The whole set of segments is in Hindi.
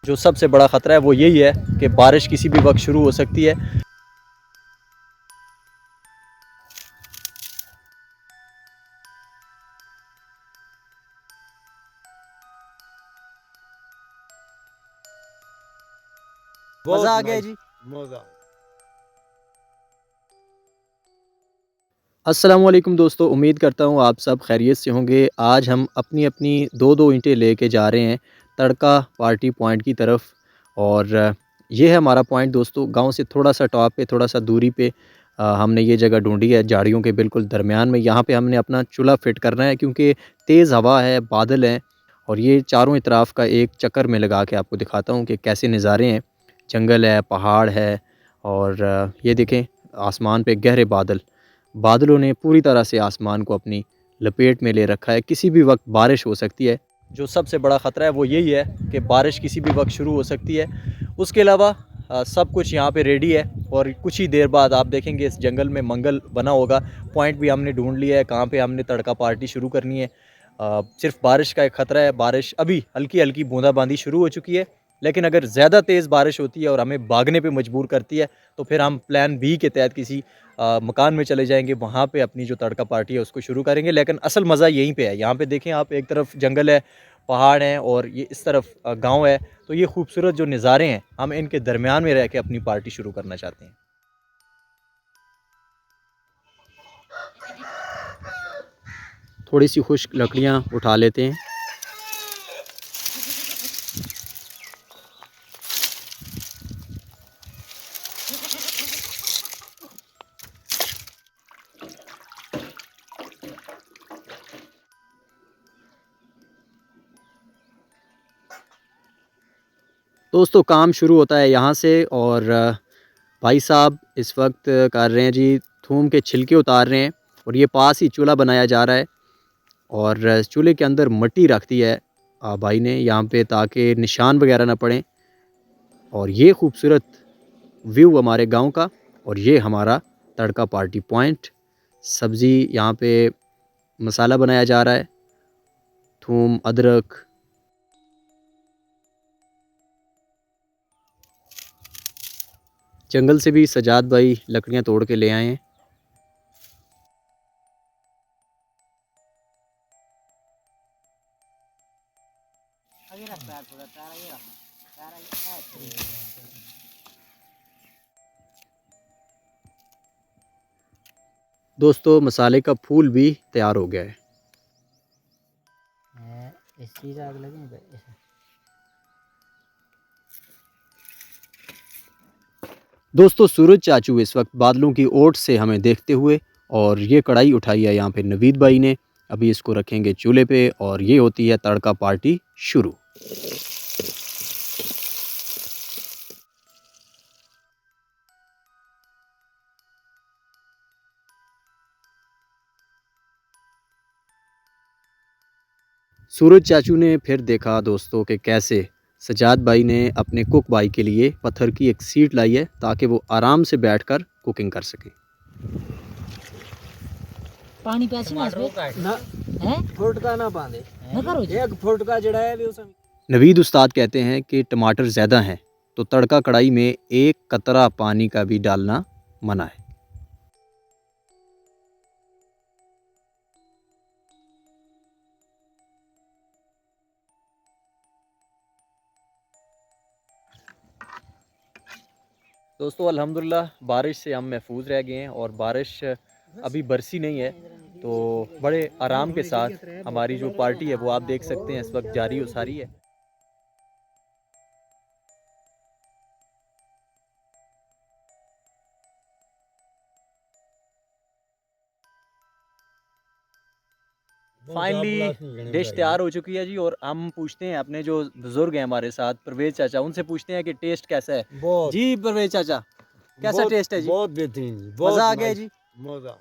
जो सबसे बड़ा ख़तरा है वो यही है कि बारिश किसी भी वक्त शुरू हो सकती है। बहुत मज़ा आ गया नाइस। जी। मजा। अस्सलामुअलैकुम दोस्तों, उम्मीद करता हूँ आप सब खैरियत से होंगे। आज हम अपनी अपनी दो दो ईंटें लेके जा रहे हैं तड़का पार्टी पॉइंट की तरफ। और ये है हमारा पॉइंट दोस्तों। गांव से थोड़ा सा टॉप पे, थोड़ा सा दूरी पे हमने ये जगह ढूंढी है, झाड़ियों के बिल्कुल दरमियान में। यहाँ पे हमने अपना चूल्हा फिट करना है क्योंकि तेज़ हवा है, बादल हैं। और ये चारों तरफ का एक चक्कर में लगा के आपको दिखाता हूँ कि कैसे नज़ारे हैं। जंगल है, पहाड़ है, और ये देखें आसमान पे गहरे बादल। बादलों ने पूरी तरह से आसमान को अपनी लपेट में ले रखा है। किसी भी वक्त बारिश हो सकती है। जो सबसे बड़ा ख़तरा है वो यही है कि बारिश किसी भी वक्त शुरू हो सकती है। उसके अलावा सब कुछ यहाँ पे रेडी है, और कुछ ही देर बाद आप देखेंगे इस जंगल में मंगल बना होगा। पॉइंट भी हमने ढूंढ लिया है कहाँ पे हमने तड़का पार्टी शुरू करनी है। सिर्फ बारिश का एक ख़तरा है। बारिश अभी हल्की हल्की बूंदाबांदी शुरू हो चुकी है, लेकिन अगर ज़्यादा तेज़ बारिश होती है और हमें भागने पे मजबूर करती है तो फिर हम प्लान बी के तहत किसी मकान में चले जाएंगे। वहाँ पे अपनी जो तड़का पार्टी है उसको शुरू करेंगे। लेकिन असल मज़ा यहीं पे है। यहाँ पे देखें आप, एक तरफ जंगल है, पहाड़ हैं, और ये इस तरफ गांव है। तो ये खूबसूरत जो नज़ारे हैं, हम इनके दरमियान में रह के अपनी पार्टी शुरू करना चाहते हैं। थोड़ी सी खुश्क लकड़ियाँ उठा लेते हैं। दोस्तों काम शुरू होता है यहाँ से, और भाई साहब इस वक्त कर रहे हैं जी, थूम के छिलके उतार रहे हैं। और ये पास ही चूल्हा बनाया जा रहा है, और चूल्हे के अंदर मिट्टी रख दी है भाई ने यहाँ पे, ताकि निशान वगैरह ना पड़ें। और ये खूबसूरत व्यू हमारे गांव का, और ये हमारा तड़का पार्टी पॉइंट। सब्ज़ी यहाँ पे मसाला बनाया जा रहा है, थूम, अदरक। जंगल से भी सजाद भाई लकड़ियाँ तोड़ के ले आए हैं। दोस्तों मसाले का फूल भी तैयार हो गया है। इस चीज़ आग लगी। दोस्तों सूरज चाचू इस वक्त बादलों की ओट से हमें देखते हुए, और ये कढ़ाई उठाई है यहाँ पे नवीद भाई ने। अभी इसको रखेंगे चूल्हे पे, और ये होती है तड़का पार्टी शुरू। सूरज चाचू ने फिर देखा दोस्तों कि कैसे सजाद भाई ने अपने कुक भाई के लिए पत्थर की एक सीट लाई है, ताकि वो आराम से बैठकर कुकिंग कर सके। पानी पैसे ना है फुटका ना बांधे। ना करो जी। एक फुटका जड़ा है भी उसमें। नवीद उस्ताद कहते हैं कि टमाटर ज़्यादा हैं तो तड़का कढ़ाई में एक कतरा पानी का भी डालना मना है। दोस्तों अल्हम्दुलिल्लाह बारिश से हम महफूज रह गए हैं, और बारिश अभी बरसी नहीं है। तो बड़े आराम के साथ हमारी जो पार्टी है वो आप देख सकते हैं इस वक्त जारी हो सारी है। फाइनली डिश तैयार हो चुकी है जी, और हम पूछते हैं अपने जो बुजुर्ग हैं हमारे साथ, परवेज चाचा, उनसे पूछते हैं कि टेस्ट कैसा है। बहुत जी परवेज चाचा, कैसा टेस्ट है जी? बहुत बेहतरीन जी। बहुत मज़ा आ गया नाइस। जी। मजा।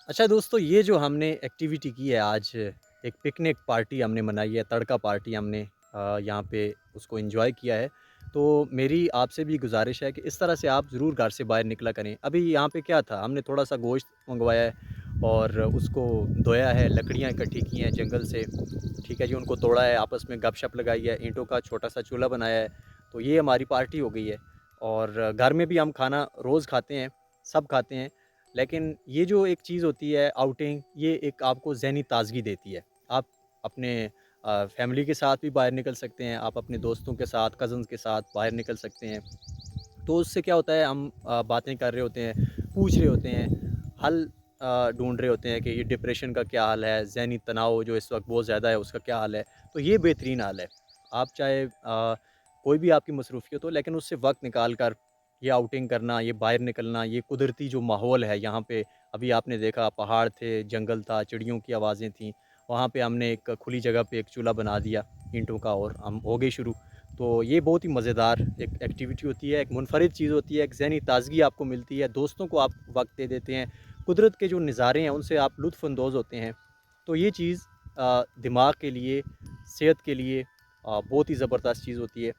अच्छा दोस्तों, ये जो हमने एक्टिविटी की है आज, एक पिकनिक पार्टी हमने मनाई है, तड़का पार्टी हमने यहाँ पे उसको एंजॉय किया है। तो मेरी आपसे भी गुजारिश है कि इस तरह से आप ज़रूर घर से बाहर निकला करें। अभी यहाँ पे क्या था, हमने थोड़ा सा गोश्त मंगवाया है, और उसको धोया है, लकड़ियाँ इकट्ठी की हैं जंगल से, ठीक है जी, उनको तोड़ा है, आपस में गपशप लगाई है, ईंटों का छोटा सा चूल्हा बनाया है। तो ये हमारी पार्टी हो गई है। और घर में भी हम खाना रोज़ खाते हैं, सब खाते हैं, लेकिन ये जो एक चीज़ होती है आउटिंग, ये एक आपको ज़हनी ताज़गी देती है। आप अपने फैमिली के साथ भी बाहर निकल सकते हैं, आप अपने दोस्तों के साथ, कज़न्स के साथ बाहर निकल सकते हैं। तो उससे क्या होता है, हम बातें कर रहे होते हैं, पूछ रहे होते हैं, हल ढूँढ रहे होते हैं कि ये डिप्रेशन का क्या हाल है, ज़हनी तनाव जो इस वक्त बहुत ज़्यादा है उसका क्या हाल है। तो ये बेहतरीन हाल है। आप चाहे कोई भी आपकी मसरूफ़ियत हो, लेकिन उससे वक्त निकाल कर ये आउटिंग करना, ये बाहर निकलना, ये कुदरती जो माहौल है यहाँ पे, अभी आपने देखा पहाड़ थे, जंगल था, चिड़ियों की आवाज़ें थीं, वहाँ पे हमने एक खुली जगह पे एक चूल्हा बना दिया ईंटों का और हम हो गए शुरू। तो ये बहुत ही मज़ेदार एक एक्टिविटी होती है, एक मुनफ़रिद चीज़ होती है, एक ज़हनी ताज़गी आपको मिलती है, दोस्तों को आप वक्त दे देते हैं, कुदरत के जो नज़ारे हैं उनसे आप लुत्फ़अंदोज़ होते हैं। तो ये चीज़ दिमाग के लिए, सेहत के लिए बहुत ही ज़बरदस्त चीज़ होती है।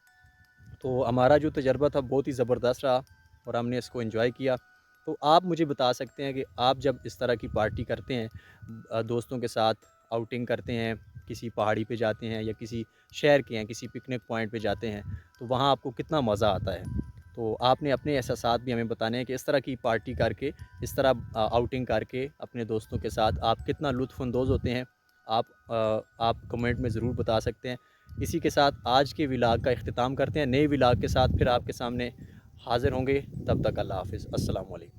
तो हमारा जो तजर्बा था बहुत ही ज़बरदस्त रहा और हमने इसको एंजॉय किया। तो आप मुझे बता सकते हैं कि आप जब इस तरह की पार्टी करते हैं, दोस्तों के साथ आउटिंग करते हैं, किसी पहाड़ी पे जाते हैं या किसी शहर के हैं, किसी पिकनिक पॉइंट पे जाते हैं, तो वहाँ आपको कितना मज़ा आता है? तो आपने अपने एहसासात भी हमें बताने हैं कि इस तरह की पार्टी करके, इस तरह आउटिंग करके अपने दोस्तों के साथ आप कितना लुत्फ़अंदोज़ होते हैं। आप कमेंट में ज़रूर बता सकते हैं। इसी के साथ आज के व्लॉग का इख्तिताम करते हैं। नए व्लॉग के साथ फिर आपके सामने हाज़िर होंगे। तब तक अल्लाह हाफ़िज़। अस्सलामु अलैकुम।